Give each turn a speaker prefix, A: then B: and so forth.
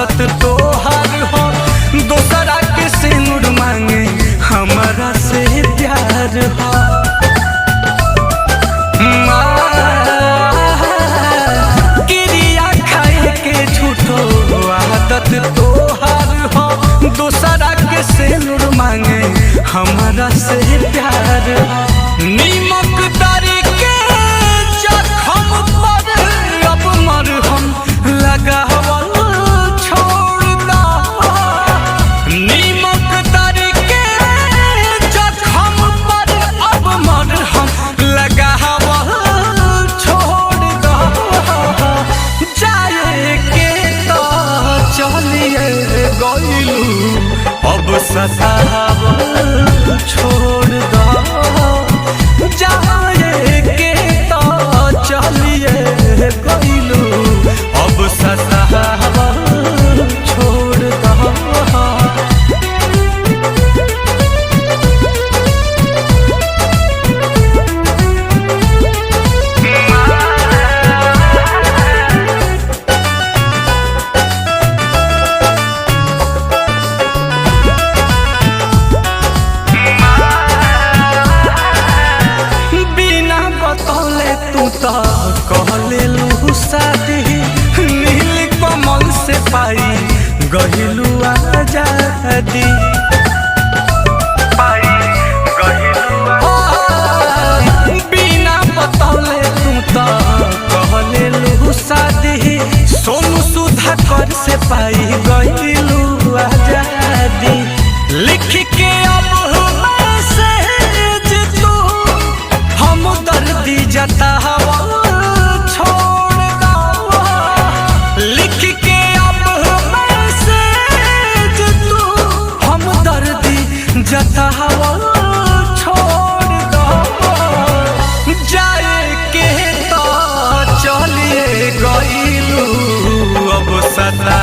A: आदत तोहार हो, दोसरा के सिंदूर मांगे हमारा से प्यार हो। क्रिया खाए के झूठो आदत तोहार हो, दोसरा के सिंदूर मांगे हमारा से प्यार हो। नीमक दारी के जख्म पर अब मरहम लगावल छोड़ दा। नीमक दारी के जख्म पर अब मरहम लगावल छोड़ दा। जाए के तो चलिए गइलू, अब सतावल छोड़ दा। जाए के तो चलिए गइलू, अब सतावल छोड़ दा। तू तो कहले लू शादी, नील कमल से पाई गहिलू आजादी। बिना बतौले तू तो कहले लू शादी, सोनू सुधाकर से पाई गहिलू आजादी। लिख के अब मैसेज तू हम दर्दी जतावल छोड़ दो। लिख के अब मैसेज तू हम दर्दी जतावल छोड़ दो। जाए के तो चलिए गइलू, अब सता